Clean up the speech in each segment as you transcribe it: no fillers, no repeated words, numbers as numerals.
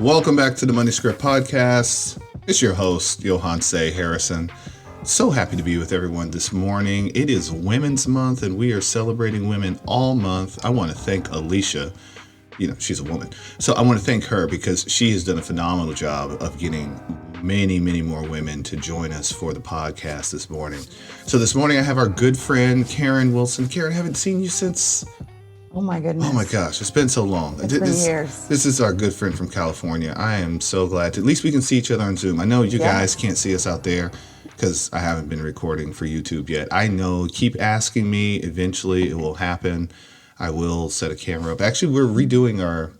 Welcome back to the Money Script Podcast. It's your host, Johan Say Harrison. So happy to be with everyone this morning. It is Women's Month, and we are celebrating women all month. I want to thank Alicia. She's a woman. So I want to thank her because she has done a phenomenal job of getting many, many more women to join us for the podcast this morning. So this morning I have our good friend, Karen Wilson. Karen, I haven't seen you since... Oh my goodness. Oh my gosh, it's been so long. It's been years. This is our good friend from California. I am so glad at least we can see each other on Zoom. I know you guys can't see us out there because I haven't been recording for YouTube yet. I know, keep asking me. Eventually it will happen. I will set a camera up. Actually, we're redoing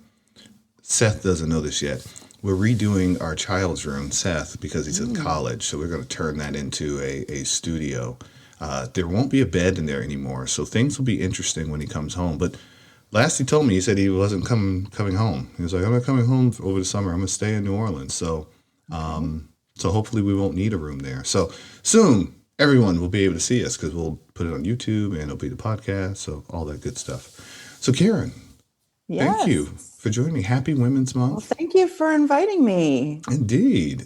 Seth doesn't know this yet. We're redoing our child's room, Seth, because he's in college. So we're going to turn that into a studio. There won't be a bed in there anymore, so things will be interesting when he comes home. But last he told me, he said he wasn't coming home. He was like, I'm not coming home over the summer. I'm going to stay in New Orleans. So hopefully we won't need a room there. So soon everyone will be able to see us because we'll put it on YouTube and it'll be the podcast, so all that good stuff. So Karen, thank you for joining me. Happy Women's Month. Well, thank you for inviting me. Indeed.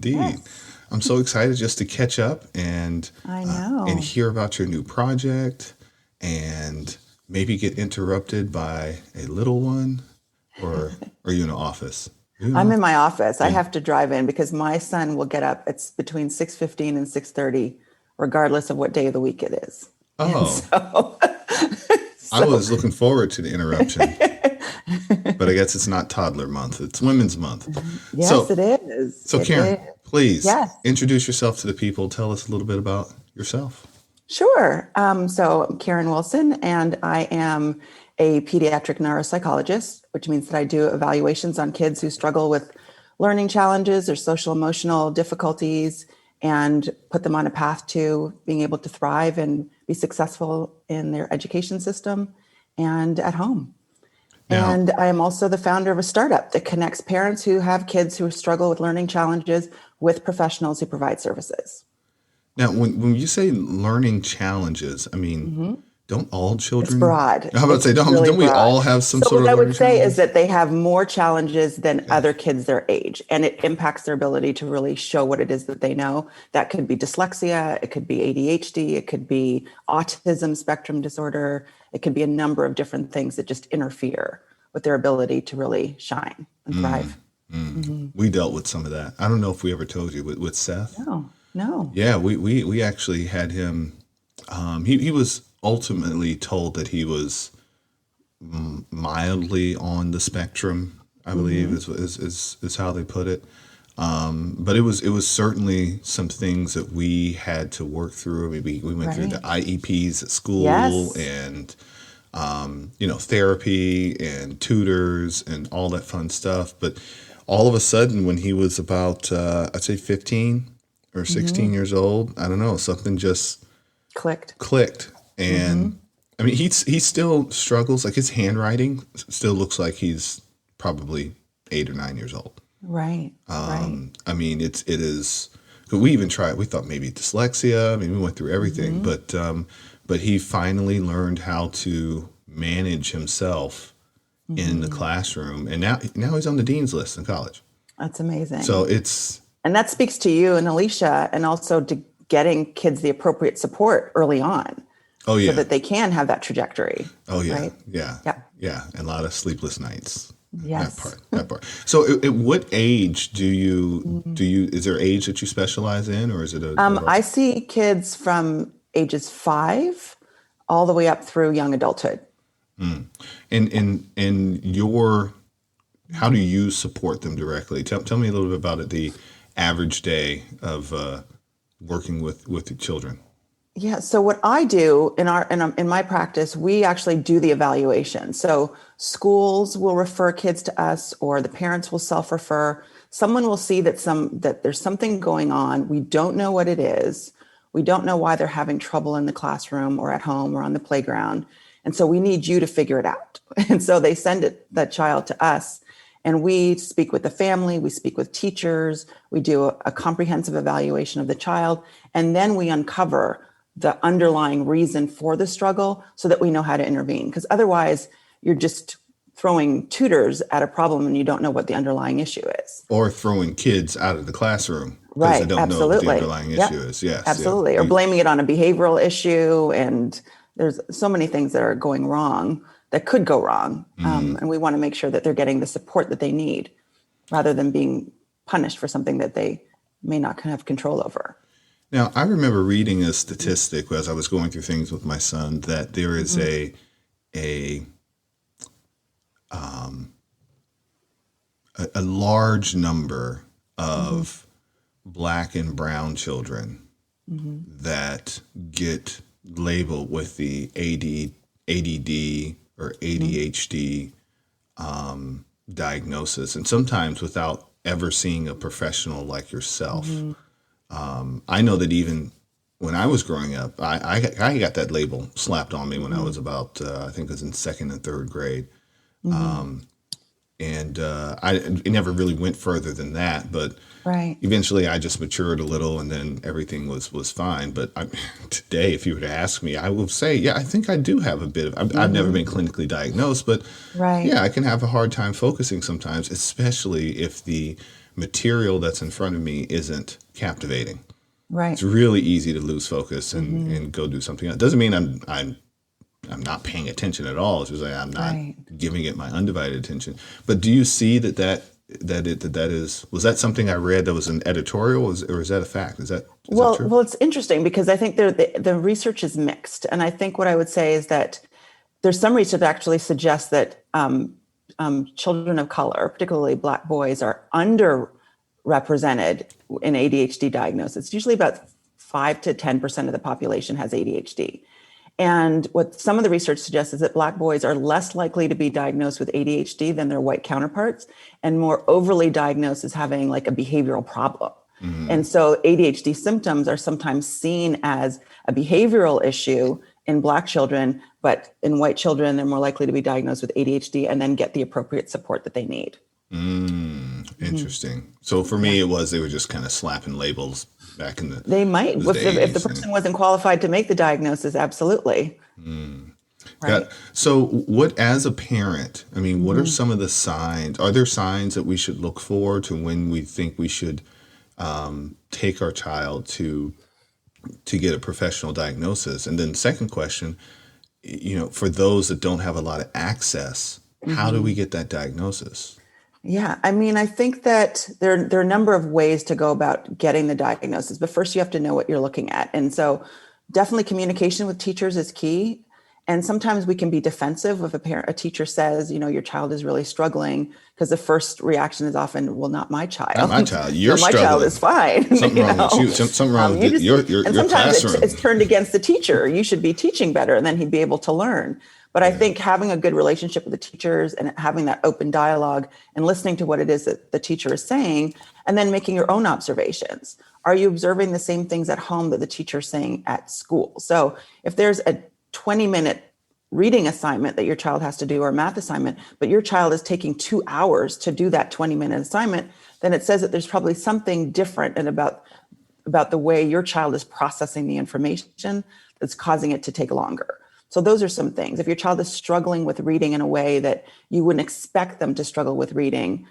Yes. I'm so excited just to catch up and I know. And hear about your new project and maybe get interrupted by a little one, or are you in the office? I'm in my office. I have to drive in because my son will get up. It's between 6:15 and 6:30, regardless of what day of the week it is. Oh, I was looking forward to the interruption. But I guess it's not toddler month. It's Women's Month. Yes, it is. So Karen, please introduce yourself to the people. Tell us a little bit about yourself. Sure. So I'm Karen Wilson, and I am a pediatric neuropsychologist, which means that I do evaluations on kids who struggle with learning challenges or social emotional difficulties and put them on a path to being able to thrive and be successful in their education system and at home. Now, and I am also the founder of a startup that connects parents who have kids who struggle with learning challenges with professionals who provide services. Now, when you say learning challenges, I mean, don't all children? It's broad. I was about to say, don't we all have some sort of learning challenges? So what I would say is that they have more challenges than other kids their age, and it impacts their ability to really show what it is that they know. That could be dyslexia, it could be ADHD, it could be autism spectrum disorder, it could be a number of different things that just interfere with their ability to really shine and thrive. We dealt with some of that. I don't know if we ever told you with Seth. No. Yeah, we actually had him. He was ultimately told that he was mildly on the spectrum, I believe is how they put it. But it was certainly some things that we had to work through. We went through the IEPs at school and therapy and tutors and all that fun stuff. But all of a sudden, when he was about I'd say 15 or 16 years old, I don't know, something just clicked. And I mean, he still struggles. Like his handwriting still looks like he's probably 8 or 9 years old. Right. I mean, it is. We even tried. We thought maybe dyslexia. I mean, we went through everything, but he finally learned how to manage himself in the classroom, and now he's on the dean's list in college. That's amazing. So and that speaks to you and Alicia, and also to getting kids the appropriate support early on. Oh yeah, so that they can have that trajectory. Oh yeah, right? yeah, and a lot of sleepless nights. Yes. That part. So at what age do you, is there age that you specialize in, or is it I see kids from ages 5 all the way up through young adulthood. And how do you support them directly? Tell me a little bit about it, the average day of working with the children. Yeah. So what I do in my practice, we actually do the evaluation. So schools will refer kids to us, or the parents will self-refer. Someone will see that there's something going on. We don't know what it is. We don't know why they're having trouble in the classroom or at home or on the playground. And so we need you to figure it out. And so they send that child to us, and we speak with the family, we speak with teachers, we do a comprehensive evaluation of the child, and then we uncover the underlying reason for the struggle so that we know how to intervene. Because otherwise you're just throwing tutors at a problem and you don't know what the underlying issue is. Or throwing kids out of the classroom because they Right. don't know what the Absolutely. underlying issue Yep. is. Yes. Yeah. Absolutely. Or blaming it on a behavioral issue. And there's so many things that are going wrong that could go wrong. And we want to make sure that they're getting the support that they need rather than being punished for something that they may not have control over. Now, I remember reading a statistic as I was going through things with my son that there is a large number of Black and brown children that get labeled with the ADD or ADHD diagnosis, and sometimes without ever seeing a professional like yourself. I know that even when I was growing up, I got that label slapped on me when I was about, I think it was in second and third grade. And it never really went further than that. But Right. eventually I just matured a little and then everything was fine. But today, if you were to ask me, I will say, yeah, I think I do have a bit of, I've never been clinically diagnosed, but Right. yeah, I can have a hard time focusing sometimes, especially if the material that's in front of me isn't captivating. Right. It's really easy to lose focus and go do something else. Doesn't mean I'm not paying attention at all. It's just like I'm not Right. giving it my undivided attention. But do you see that is, was that something I read that was an editorial, or is that a fact? Is that true? Well, it's interesting because I think the research is mixed, and I think what I would say is that there's some research that actually suggests that children of color, particularly Black boys, are underrepresented in ADHD diagnosis. Usually, about 5 to 10% of the population has ADHD. And what some of the research suggests is that Black boys are less likely to be diagnosed with ADHD than their white counterparts, and more overly diagnosed as having like a behavioral problem. And so ADHD symptoms are sometimes seen as a behavioral issue in Black children, but in white children, they're more likely to be diagnosed with ADHD and then get the appropriate support that they need. Interesting. So for me, they were just kind of slapping labels back in the They might, the if the 80s. person wasn't qualified to make the diagnosis, absolutely. Right. So what, as a parent, I mean, what are some of the signs? Are there signs that we should look for to when we think we should take our child to get a professional diagnosis? And then second question, for those that don't have a lot of access, how do we get that diagnosis? Yeah, I mean, I think that there are a number of ways to go about getting the diagnosis, but first you have to know what you're looking at. And so definitely communication with teachers is key. And sometimes we can be defensive if a teacher says, your child is really struggling, because the first reaction is often, well, not my child. Not my child. You're my struggling. child is fine. Something wrong with you. Something wrong with your sometimes classroom. it's turned against the teacher. You should be teaching better, and then he'd be able to learn. But I think having a good relationship with the teachers and having that open dialogue and listening to what it is that the teacher is saying, and then making your own observations. Are you observing the same things at home that the teacher is saying at school? So if there's a 20-minute reading assignment that your child has to do, or a math assignment, but your child is taking 2 hours to do that 20-minute assignment, then it says that there's probably something different and about the way your child is processing the information that's causing it to take longer. So those are some things. If your child is struggling with reading in a way that you wouldn't expect them to struggle with reading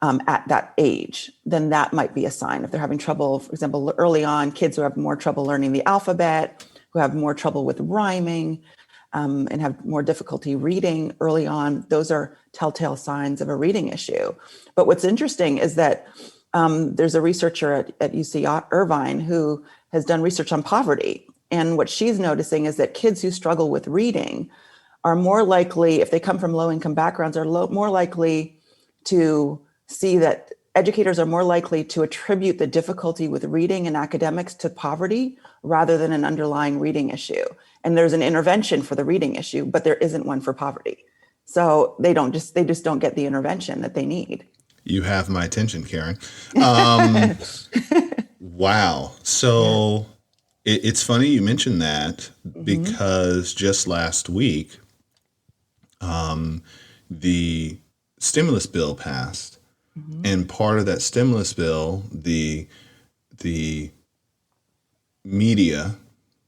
at that age, then that might be a sign. If they're having trouble, for example, early on, kids who have more trouble learning the alphabet, who have more trouble with rhyming, and have more difficulty reading early on, those are telltale signs of a reading issue. But what's interesting is that there's a researcher at UC Irvine who has done research on poverty. And what she's noticing is that kids who struggle with reading are more likely, if they come from low-income backgrounds, are more likely to see that educators are more likely to attribute the difficulty with reading and academics to poverty rather than an underlying reading issue. And there's an intervention for the reading issue, but there isn't one for poverty. So they just don't get the intervention that they need. You have my attention, Karen. Wow. So it's funny you mentioned that, because just last week, the stimulus bill passed, and part of that stimulus bill, the media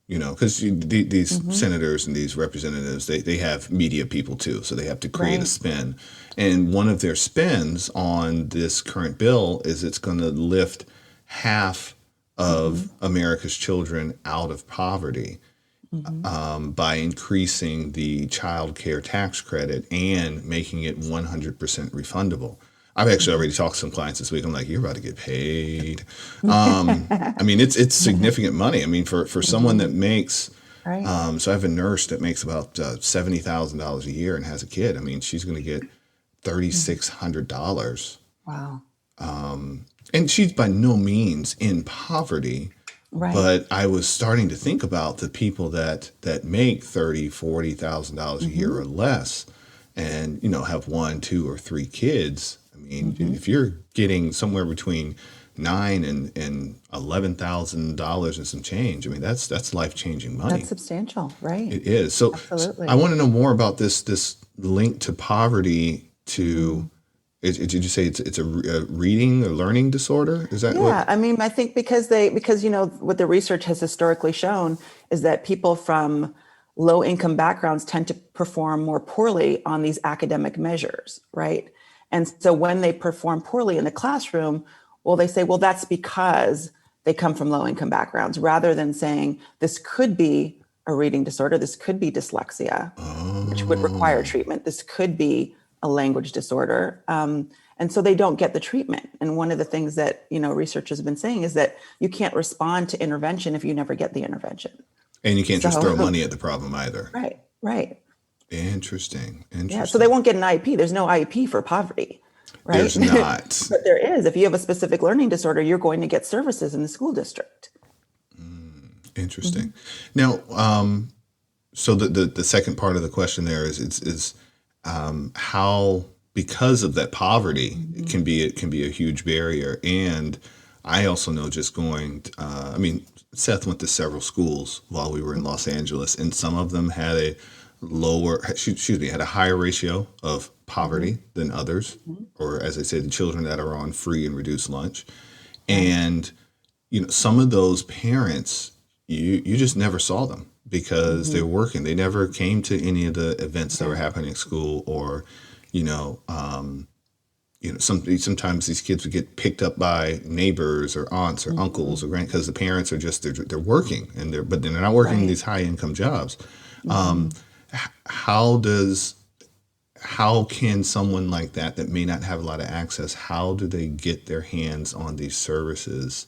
because these senators and these representatives, they have media people too, so they have to create a Right. spin. And one of their spins on this current bill is it's going to lift half of America's children out of poverty by increasing the child care tax credit and making it 100% refundable. I've actually already talked to some clients this week. I'm like, you're about to get paid. I mean, it's significant money. I mean, for someone that makes, Right. so I have a nurse that makes about $70,000 a year and has a kid. I mean, she's going to get $3,600. Wow. And she's by no means in poverty, Right. but I was starting to think about the people that make $30,000, $40,000 a year or less, and have one, two, or three kids. I mean, if you're getting somewhere between $9,000 and $11,000 and some change, I mean that's life changing money. That's substantial. Right. It is. So Absolutely. I want to know more about this link to poverty to. Did you say it's a reading or learning disorder? Is that Yeah, what? I mean, I think because what the research has historically shown is that people from low income backgrounds tend to perform more poorly on these academic measures, right? And so when they perform poorly in the classroom, well, they say, well, that's because they come from low income backgrounds, rather than saying this could be a reading disorder, this could be dyslexia, which would require Oh, treatment. This could be a language disorder. And so they don't get the treatment. And one of the things that, research has been saying is that you can't respond to intervention if you never get the intervention. and you can't just throw So, money at the problem either. right, right. Interesting. Yeah. So they Interesting. won't get an IEP. There's no IEP for poverty, right? There's not. But there is. If you have a specific learning disorder, you're going to get services in the school district. Interesting. Now, so the second part of the question there is how, because of that poverty, it can be a huge barrier. And I also know, just going, I mean, Seth went to several schools while we were in Los Angeles, and some of them had a had a higher ratio of poverty than others, or as I said, the children that are on free and reduced lunch. Right. And some of those parents, you just never saw them because they're working. They never came to any of the events that were happening at school, or you know, sometimes these kids would get picked up by neighbors or aunts or uncles or grand, because the parents are just they're working, and but they're not working Right. these high income jobs. How does how can someone like that may not have a lot of access, how do they get their hands on these services?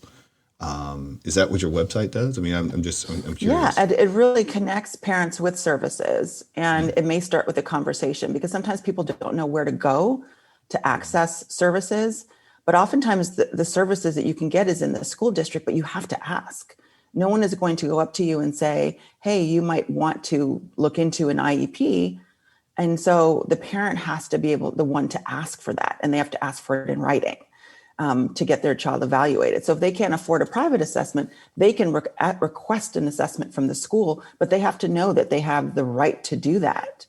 Is that what your website does? I mean, I'm Yeah, curious. and it really connects parents with services. And it may start with a conversation, because sometimes people don't know where to go to access services. But oftentimes the services that you can get is in the school district, but you have to ask. No one is going to go up to you and say, hey, you might want to look into an IEP. And so the parent has to be the one to ask for that. And they have to ask for it in writing. To get their child evaluated. So if they can't afford a private assessment, they can request an assessment from the school, but they have to know that they have the right to do that.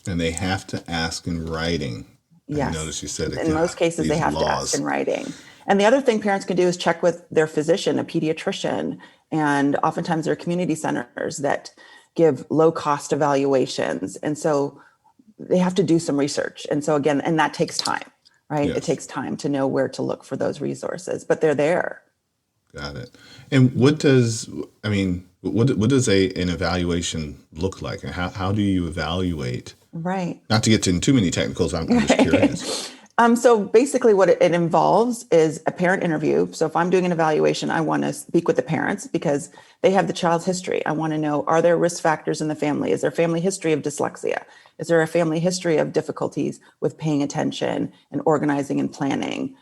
And they have to ask in writing. I Yes. noticed you said it. In God, most cases, they these have to ask in laws. writing. And the other thing parents can do is check with their physician, a pediatrician, and oftentimes there are community centers that give low cost evaluations. And so they have to do some research. And so again, and that takes time, right? It Yes, takes time to know where to look for those resources, but they're there. got it. And I mean, what does an evaluation look like? And how do you evaluate? Right. Not to get to too many technicals, I'm just curious. So basically, what it involves is a parent interview. So if I'm doing an evaluation, I want to speak with the parents because they have the child's history. I want to know, are there risk factors in the family? Is there family history of dyslexia? Is there a family history of difficulties with paying attention and organizing and planning?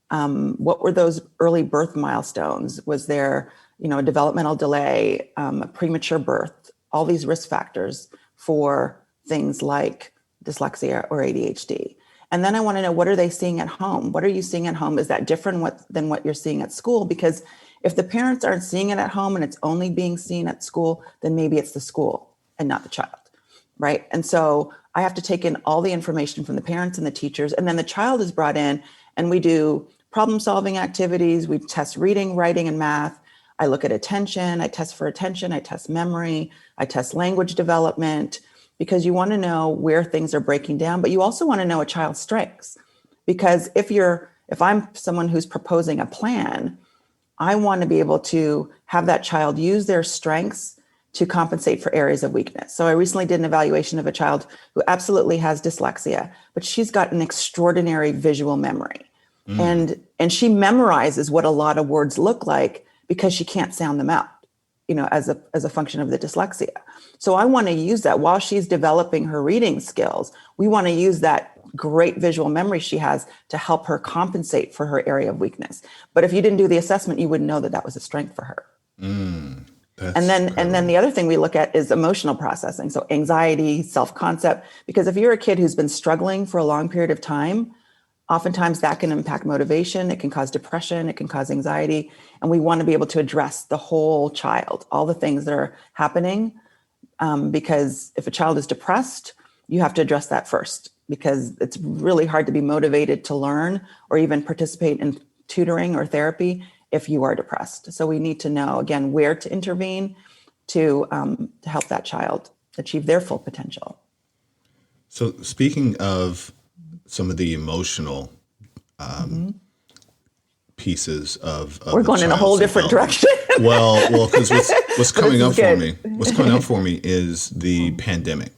What were those early birth milestones? Was there, a developmental delay, a premature birth? All these risk factors for things like dyslexia or ADHD. And then I want to know, what are they seeing at home? What are you seeing at home? Is that different than what you're seeing at school? Because if the parents aren't seeing it at home and it's only being seen at school, then maybe it's the school and not the child, right? And so I have to take in all the information from the parents and the teachers, and then the child is brought in and we do problem solving activities. We test reading, writing, and math. We do I look at attention, I test for attention, I test memory, I test language development, because you want to know where things are breaking down, but you also want to know a child's strengths. Because if I'm someone who's proposing a plan, I want to be able to have that child use their strengths to compensate for areas of weakness. So I recently did an evaluation of a child who absolutely has dyslexia, but she's got an extraordinary visual memory. And she memorizes what a lot of words look like because she can't sound them out, as a function of the dyslexia. So I want to use that while she's developing her reading skills. We want to use that great visual memory she has to help her compensate for her area of weakness. But if you didn't do the assessment, you wouldn't know that that was a strength for her. And then the other thing we look at is emotional processing. So anxiety, self-concept, because if you're a kid who's been struggling for a long period of time, oftentimes that can impact motivation. It can cause depression. It can cause anxiety. And we want to be able to address the whole child, all the things that are happening. Because if a child is depressed, you have to address that first, because it's really hard to be motivated to learn or even participate in tutoring or therapy if you are depressed. So we need to know, again, where to intervene to help that child achieve their full potential. So speaking of some of the emotional pieces of we're going in a whole different direction. well, because what's coming up for me is the pandemic.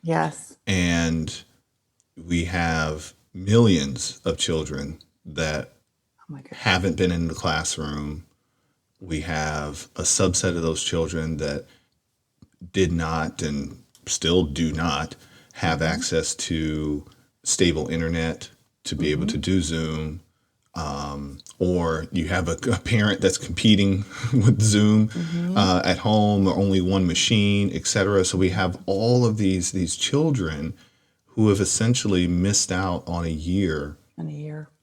Yes. And we have millions of children that haven't been in the classroom. We have a subset of those children that did not and still do not have access to stable internet to be able to do Zoom. Or you have a parent that's competing with Zoom at home, or only one machine, et cetera. So we have all of these children who have essentially missed out on a year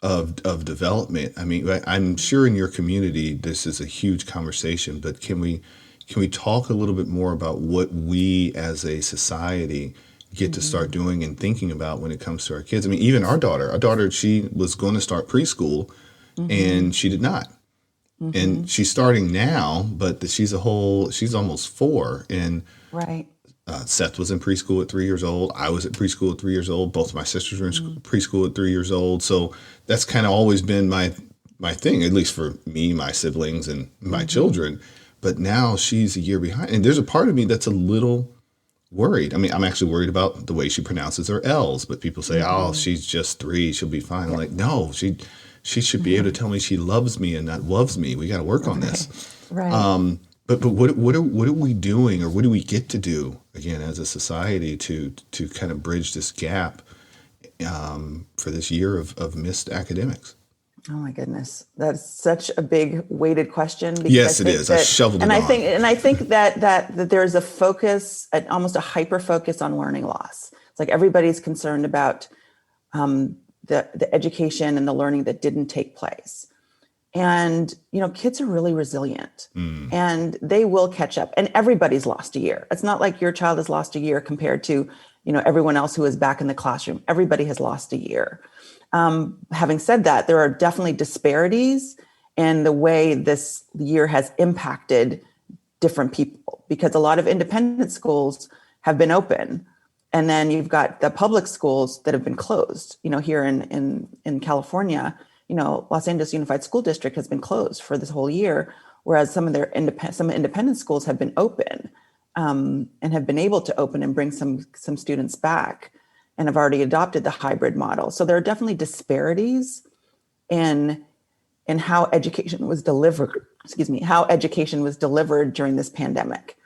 of development. I mean, I'm sure in your community this is a huge conversation, but can we talk a little bit more about what we as a society get to start doing and thinking about when it comes to our kids? I mean, even our daughter, she was going to start preschool and she did not. And she's starting now, but she's almost 4. And Seth was in preschool at 3 years old. I was at preschool at 3 years old. Both of my sisters were in preschool at 3 years old. So that's kind of always been my thing, at least for me, my siblings, and my children. But now she's a year behind. And there's a part of me that's a little worried. I mean, I'm actually worried about the way she pronounces her L's, but people say, oh, she's just 3, she'll be fine. I'm like, no, she should be able to tell me she loves me and not loves me. We got to work on this. But what are we doing, or what do we get to do again as a society to kind of bridge this gap for this year of missed academics? Oh my goodness, that's such a big weighted question. Yes, it is. I shoveled it on. I think that there's a focus, almost a hyper focus on learning loss. It's like everybody's concerned about the education and the learning that didn't take place. And, kids are really resilient and they will catch up, and everybody's lost a year. It's not like your child has lost a year compared to, everyone else who is back in the classroom. Everybody has lost a year. Having said that, there are definitely disparities in the way this year has impacted different people, because a lot of independent schools have been open. And then you've got the public schools that have been closed. Here in California, Los Angeles Unified School District has been closed for this whole year, whereas some independent schools have been open and have been able to open and bring some students back, and have already adopted the hybrid model. So there are definitely disparities in how education was delivered. How education was delivered during this pandemic.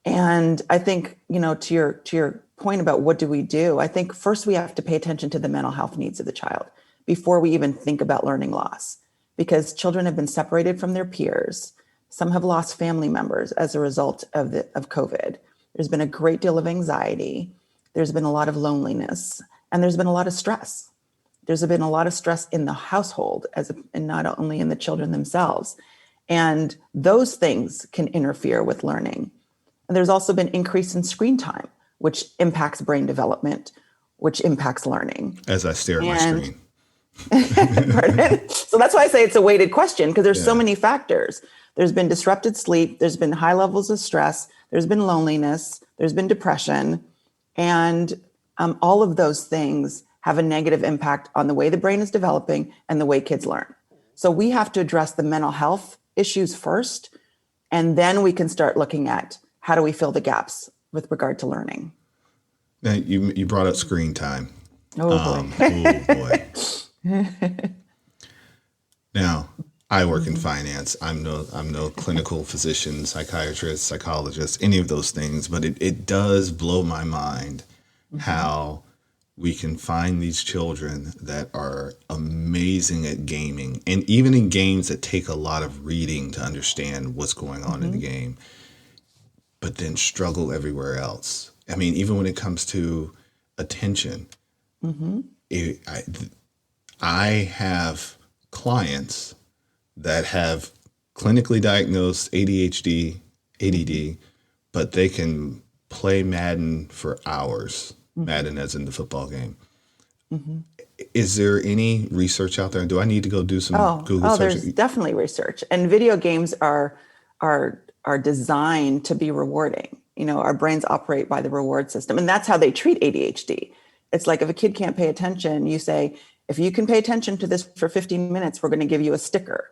And I think, to your point about what do we do, I think first we have to pay attention to the mental health needs of the child before we even think about learning loss, because children have been separated from their peers. Some have lost family members as a result of COVID. There's been a great deal of anxiety. There's been a lot of loneliness, and there's been a lot of stress. There's been a lot of stress in the household and not only in the children themselves. And those things can interfere with learning. And there's also been increase in screen time, which impacts brain development, which impacts learning. As I stare at my screen. So that's why I say it's a weighted question, because there's so many factors. There's been disrupted sleep, there's been high levels of stress, there's been loneliness, there's been depression, and all of those things have a negative impact on the way the brain is developing and the way kids learn. So we have to address the mental health issues first, and then we can start looking at how do we fill the gaps with regard to learning. Now, you brought up screen time. Oh boy. Oh boy. Now, I work in finance. I'm no clinical physician, psychiatrist, psychologist, any of those things, but it does blow my mind how we can find these children that are amazing at gaming, and even in games that take a lot of reading to understand what's going on in the game, but then struggle everywhere else. I mean, even when it comes to attention, I have clients that have clinically diagnosed ADHD, ADD, but they can play Madden for hours. Madden as in the football game. Is there any research out there? Do I need to go do some Google search? There's definitely research, and video games are designed to be rewarding. You know, our brains operate by the reward system, and that's how they treat ADHD. It's like if a kid can't pay attention, you say, if you can pay attention to this for 15 minutes, we're going to give you a sticker.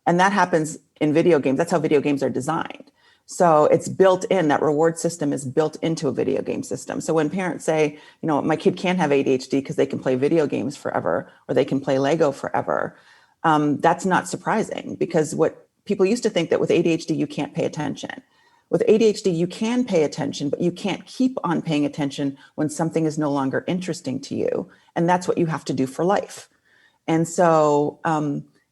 And that happens in video games. That's how video games are designed. So it's built in, that reward system is built into a video game system. So when parents say, you know, my kid can't have ADHD because they can play video games forever, or they can play Lego forever, that's not surprising, because what people used to think that with ADHD, you can't pay attention. With ADHD, you can pay attention, but you can't keep on paying attention when something is no longer interesting to you. And that's what you have to do for life. And so,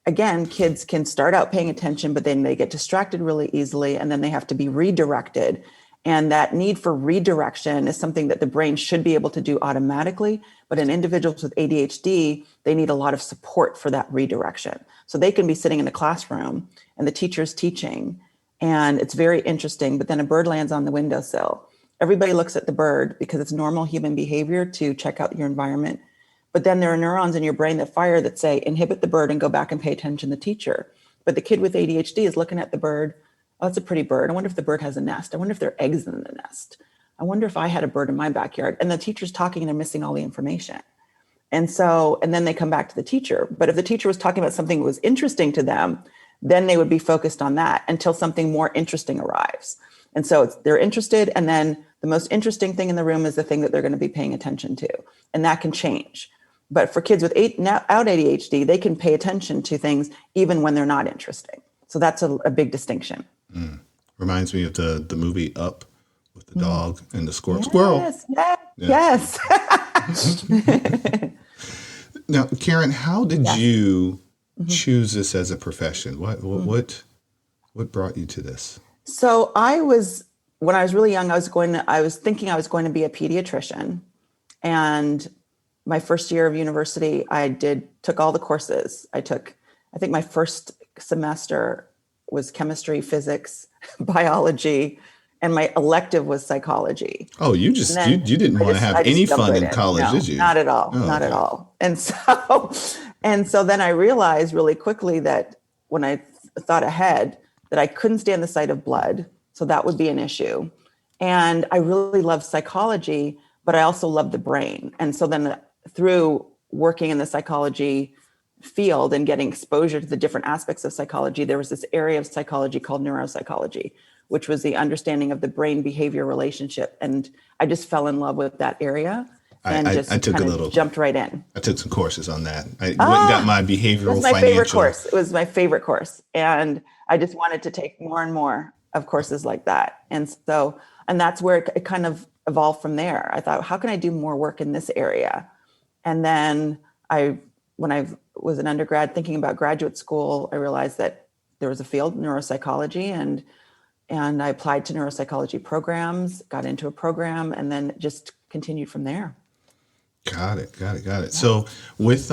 again, kids can start out paying attention, but then they get distracted really easily, and then they have to be redirected. And that need for redirection is something that the brain should be able to do automatically. But in individuals with ADHD, they need a lot of support for that redirection. So they can be sitting in a classroom and the teacher's teaching, and it's very interesting, but then a bird lands on the windowsill. Everybody looks at the bird because it's normal human behavior to check out your environment. But then there are neurons in your brain that fire that say, inhibit the bird and go back and pay attention to the teacher. But the kid with ADHD is looking at the bird. Oh, it's a pretty bird. I wonder if the bird has a nest. I wonder if there are eggs in the nest. I wonder if I had a bird in my backyard. And the teacher's talking and they're missing all the information. And then they come back to the teacher. But if the teacher was talking about something that was interesting to them, then they would be focused on that until something more interesting arrives. And so they're interested. And then the most interesting thing in the room is the thing that they're going to be paying attention to. And that can change. But for kids with out ADHD, they can pay attention to things even when they're not interesting. So that's a big distinction. Reminds me of the movie Up with the dog and the squirrel. Yes. Now, Karen, how did you choose this as a profession? What brought you to this? So when I was really young, I was thinking I was going to be a pediatrician. And my first year of university, I took all the courses. I think my first semester was chemistry, physics, biology, and my elective was psychology. Oh, you didn't want to have any fun in college, no, did you? Not at all. Oh, not okay. at all. And so then I realized really quickly that when I thought ahead, that I couldn't stand the sight of blood. So that would be an issue. And I really love psychology, but I also love the brain. And so then through working in the psychology field and getting exposure to the different aspects of psychology, there was this area of psychology called neuropsychology, which was the understanding of the brain behavior relationship. And I just fell in love with that area and jumped right in. I took some courses on that. I went and got my behavioral It was my financial. favorite course. It was my favorite course. And I just wanted to take more and more of courses like that. And that's where it kind of evolved from there. I thought, how can I do more work in this area? And then when I was an undergrad thinking about graduate school, I realized that there was a field, neuropsychology, and I applied to neuropsychology programs, got into a program, and then just continued from there. Got it. Yeah. So with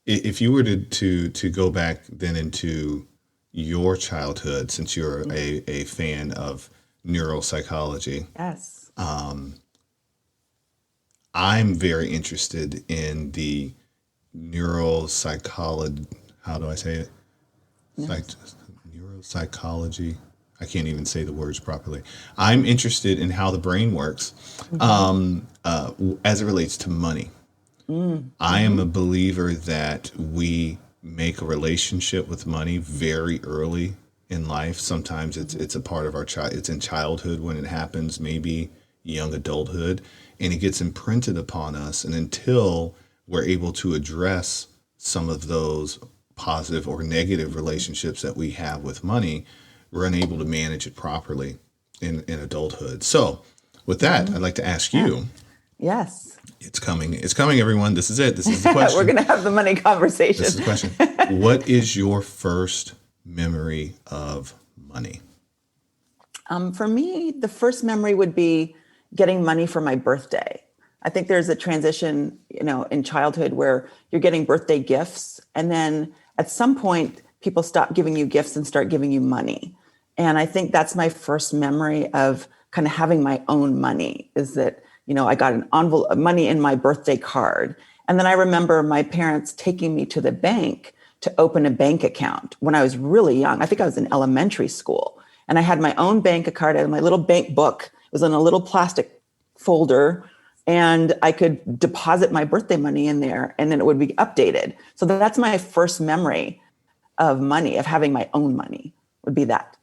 if you were to go back then into your childhood, since you're a fan of neuropsychology, yes, I'm very interested in the neuropsychology. How do I say it? Neuropsychology. I can't even say the words properly. I'm interested in how the brain works as it relates to money. I am a believer that we make a relationship with money very early in life. Sometimes it's a part of our child. It's in childhood when it happens, maybe young adulthood, and it gets imprinted upon us. And until we're able to address some of those positive or negative relationships that we have with money, we're unable to manage it properly in adulthood. So, with that, I'd like to ask you. Yes. It's coming. It's coming, everyone. This is it. This is the We're question. going to have the money conversation. This is the question. What is your first memory of money? For me, the first memory would be getting money for my birthday. I think there's a transition, in childhood where you're getting birthday gifts. And then at some point, people stop giving you gifts and start giving you money. And I think that's my first memory of kind of having my own money, is that, I got an envelope of money in my birthday card. And then I remember my parents taking me to the bank to open a bank account when I was really young. I think I was in elementary school. And I had my own bank card. I had my little bank book. It was in a little plastic folder. And I could deposit my birthday money in there and then it would be updated. So that's my first memory of money, of having my own money, would be that.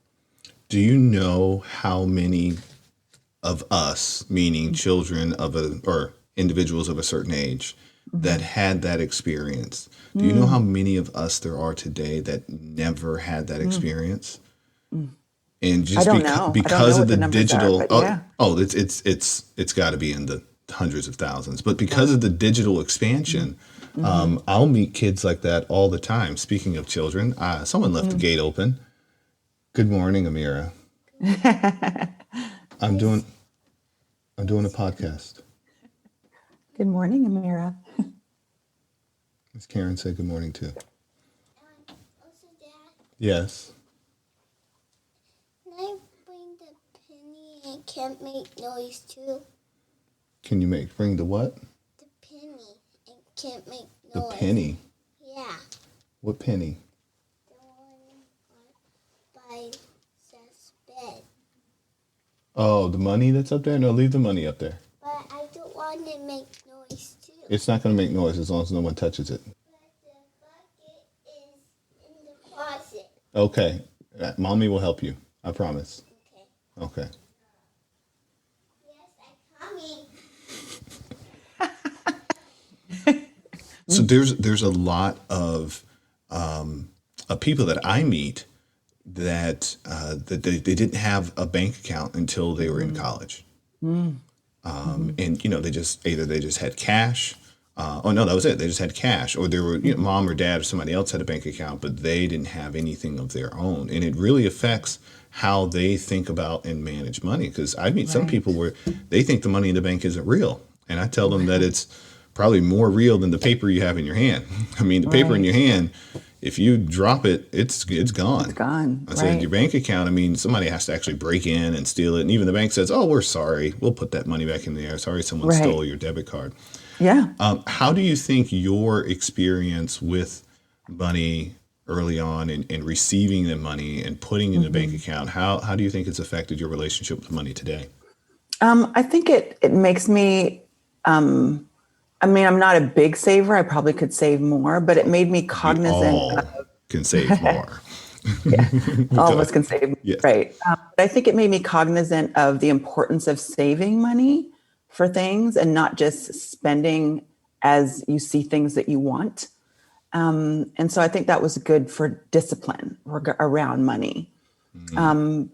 Do you know how many of us, meaning children or individuals of a certain age, that had that experience? Do you know how many of us there are today that never had that experience? And just I don't know. because of the numbers digital, are, yeah. It's got to be in the hundreds of thousands. But because of the digital expansion, I'll meet kids like that all the time. Speaking of children, someone left the gate open. Good morning, Amira. I'm doing a podcast. Good morning, Amira. Miss Karen said good morning too. Also, Dad, Yes. can I bring the penny and can't make noise too? Can you bring the what? The penny and can't make The noise. penny. Yeah, What penny? the one by Seth's bed. Oh, the money that's up there? No, leave the money up there. But I don't want to make noise too. It's not going to make noise as long as no one touches it. But the bucket is in the closet. Okay. Mommy will help you. I promise. Okay. Okay. Yes, I'm coming. So there's a lot of people that I meet that they didn't have a bank account until they were in college. And they just had cash. Oh no, that was it. They just had cash, or they were mom or dad or somebody else had a bank account, but they didn't have anything of their own, and it really affects how they think about and manage money. Because I meet some people where they think the money in the bank isn't real, and I tell them that it's probably more real than the paper you have in your hand. I mean, the paper in your hand, if you drop it, it's gone. It's gone. I said, your bank account, I mean, somebody has to actually break in and steal it. And even the bank says, oh, we're sorry. We'll put that money back in there. Sorry, someone stole your debit card. Yeah. How do you think your experience with money early on and receiving the money and putting in the bank account, how do you think it's affected your relationship with money today? I think it makes me, I'm not a big saver. I probably could save more, but it made me cognizant. All can save more. All of us can save, Yes. right? But I think it made me cognizant of the importance of saving money for things and not just spending as you see things that you want. And so I think that was good for discipline around money. And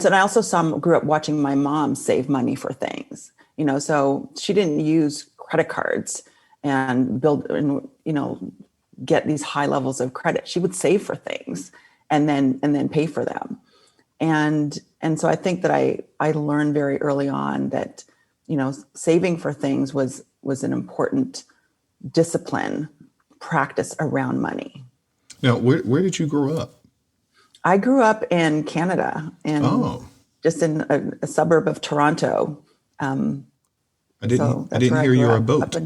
so I also grew up watching my mom save money for things, so she didn't use credit cards and get these high levels of credit. She would save for things and then pay for them. And so I think that I learned very early on that, saving for things was an important discipline practice around money. Now, where did you grow up? I grew up in Canada, just in a suburb of Toronto. I didn't hear you were a boat.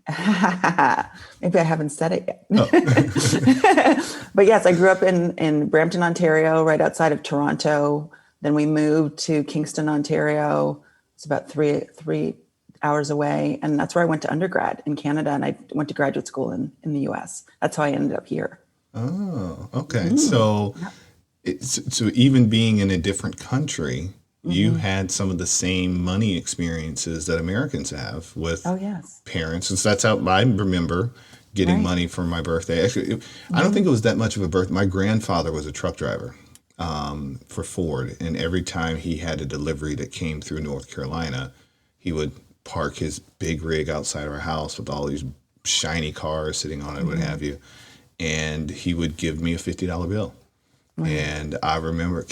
Maybe I haven't said it yet. Oh. But yes, I grew up in Brampton, Ontario, right outside of Toronto. Then we moved to Kingston, Ontario. It's about three hours away. And that's where I went to undergrad in Canada. And I went to graduate school in the US. That's how I ended up here. Oh, okay. So, so even being in a different country, you had some of the same money experiences that Americans have with Oh, yes. parents. And so that's how I remember getting Right. money for my birthday. Actually, I don't think it was that much of a birthday. My grandfather was a truck driver for Ford, and every time he had a delivery that came through North Carolina, he would park his big rig outside of our house with all these shiny cars sitting on it, what have you, and he would give me a $50 bill. And I remember,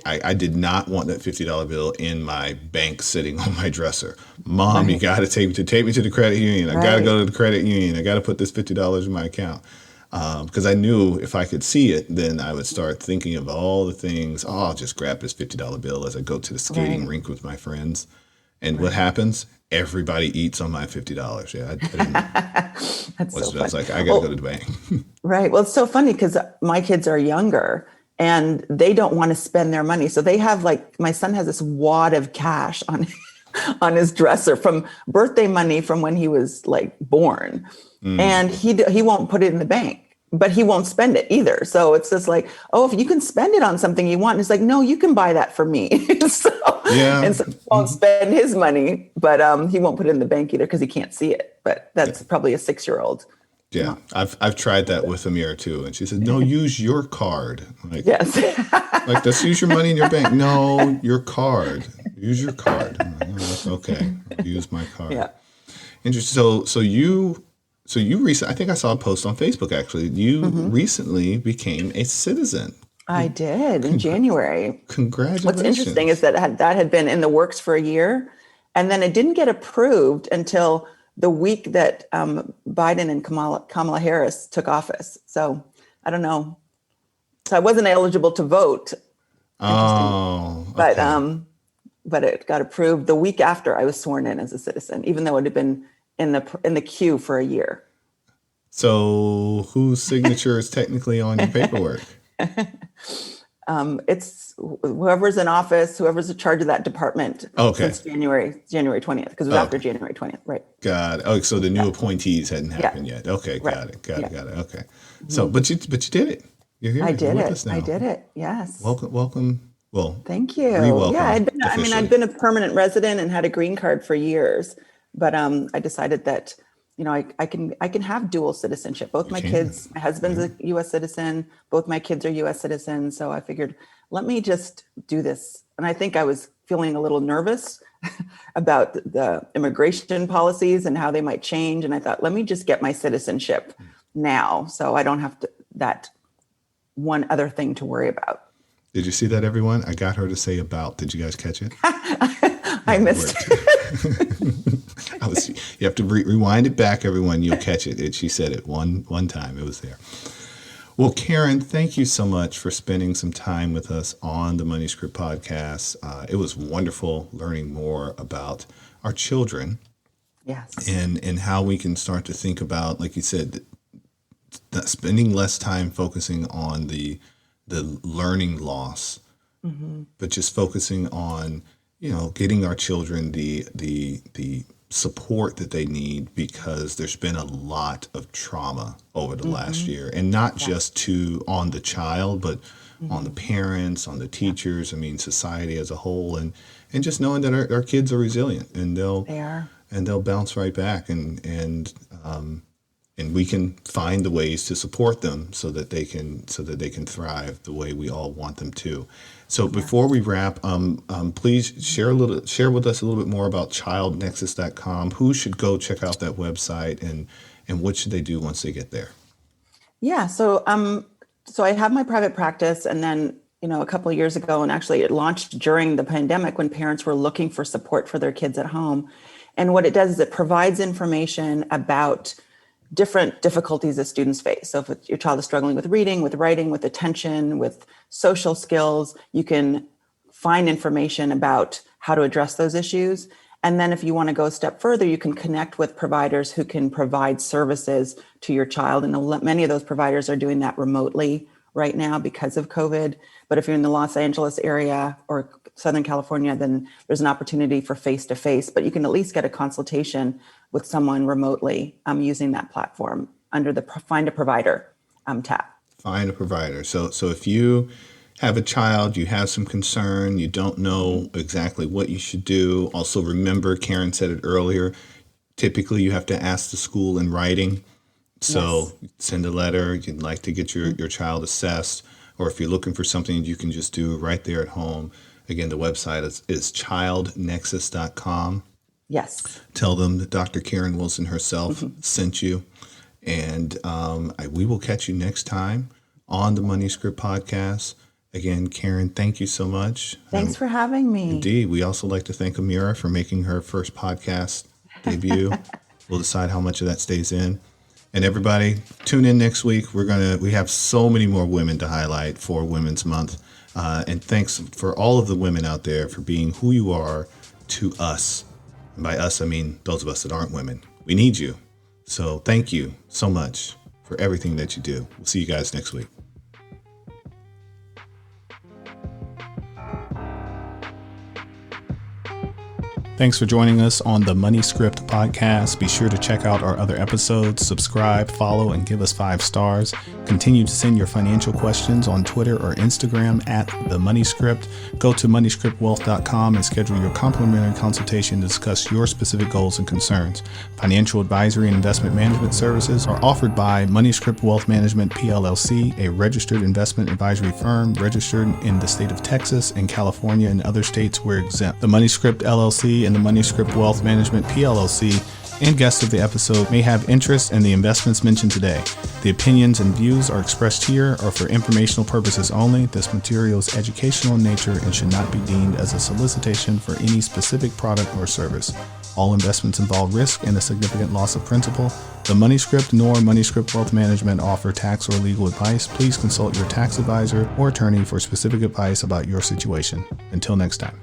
I did not want that $50 bill in my bank sitting on my dresser. Mom, you Right. got to take me to the credit union. I got to Right. go to the credit union. I got to put this $50 in my account. Because I knew if I could see it, then I would start thinking of all the things. Oh, I'll just grab this $50 bill as I go to the skating Right. rink with my friends. And what happens? Everybody eats on my $50. Yeah, I didn't. That's so I was funny. like, I got to go to the bank. Right. Well, it's so funny because my kids are younger and they don't want to spend their money. So they have like, my son has this wad of cash on on his dresser from birthday money from when he was like born. And he won't put it in the bank, but he won't spend it either. So it's just like, oh, if you can spend it on something you want, and it's like, no, you can buy that for me. so Yeah. and so he won't spend his money, but he won't put it in the bank either because he can't see it. But that's probably a 6-year-old. Yeah, I've tried that with Amira too, and she said, "No, use your card." I'm like, Yes. like let's use your money in your bank. No, your card. Use your card. I'm like, oh, that's okay. I'll use my card. Yeah. Interesting. So you recently, I think I saw a post on Facebook actually. You recently became a citizen. I did in January. Congratulations. What's interesting is that had been in the works for a year, and then it didn't get approved until the week that Biden and Kamala Harris took office. So I don't know. So I wasn't eligible to vote, Oh, but okay. but it got approved the week after I was sworn in as a citizen, even though it had been in the queue for a year. So whose signature is technically on your paperwork? It's whoever's in office, whoever's in charge of that department Okay. since January 20th, because it was after Okay. January 20th, right? Got it. Oh, so the new appointees hadn't happened yet. Okay, Right. got it. Got Yeah. it. Got it. Okay. So, but you did it. You're here. I You're did with it. us now. I did it. Yes. Welcome. Welcome. Well, Thank you. re-welcome Yeah, I'd officially. been a permanent resident and had a green card for years, but I decided that, I can have dual citizenship. Both my can. kids, my husband's a U.S. citizen, both my kids are U.S. citizens. So I figured, let me just do this. And I think I was feeling a little nervous about the immigration policies and how they might change. And I thought, let me just get my citizenship now, so I don't have that one other thing to worry about. Did you see that, everyone? I got her to say about. Did you guys catch it? I missed. You have to rewind it back, everyone. You'll catch it. She said it one time. It was there. Well, Karen, thank you so much for spending some time with us on the Money Script podcast. It was wonderful learning more about our children Yes. and how we can start to think about, like you said, that spending less time focusing on the learning loss, but just focusing on getting our children the support that they need, because there's been a lot of trauma over the last year, and not just on the child, but on the parents, on the teachers. I mean, society as a whole, and just knowing that our kids are resilient, and They are. they'll bounce right back, and we can find the ways to support them so that they can thrive the way we all want them to. So before we wrap, please share with us a little bit more about childnexus.com. Who should go check out that website, and what should they do once they get there? Yeah. So I have my private practice, and then a couple of years ago, and actually it launched during the pandemic when parents were looking for support for their kids at home. And what it does is it provides information about different difficulties that students face. So if your child is struggling with reading, with writing, with attention, with social skills, you can find information about how to address those issues. And then if you want to go a step further, you can connect with providers who can provide services to your child. And many of those providers are doing that remotely right now because of COVID. But if you're in the Los Angeles area or Southern California, then there's an opportunity for face-to-face, but you can at least get a consultation with someone remotely using that platform under the Find a Provider tab. Find a provider. So if you have a child, you have some concern, you don't know exactly what you should do. Also remember, Karen said it earlier, typically you have to ask the school in writing. So send a letter, you'd like to get your child assessed, or if you're looking for something you can just do right there at home. Again, the website is childnexus.com. Yes. Tell them that Dr. Karen Wilson herself sent you. And we will catch you next time on the Money Script podcast. Again, Karen, thank you so much. Thanks for having me. Indeed. We also like to thank Amira for making her first podcast debut. We'll decide how much of that stays in. And everybody, tune in next week. We have so many more women to highlight for Women's Month. And thanks for all of the women out there for being who you are to us. And by us, I mean those of us that aren't women. We need you. So thank you so much for everything that you do. We'll see you guys next week. Thanks for joining us on the Money Script podcast. Be sure to check out our other episodes, subscribe, follow, and give us 5 stars. Continue to send your financial questions on Twitter or Instagram at the Money Script. Go to moneyscriptwealth.com and schedule your complimentary consultation to discuss your specific goals and concerns. Financial advisory and investment management services are offered by Money Script Wealth Management PLLC, a registered investment advisory firm registered in the state of Texas and California and other states where exempt. The Money Script LLC and the Money Script Wealth Management PLLC and guests of the episode may have interest in the investments mentioned today. The opinions and views are expressed here are for informational purposes only. This material is educational in nature and should not be deemed as a solicitation for any specific product or service. All investments involve risk and a significant loss of principal. The Money Script nor Money Script Wealth Management offer tax or legal advice. Please consult your tax advisor or attorney for specific advice about your situation. Until next time.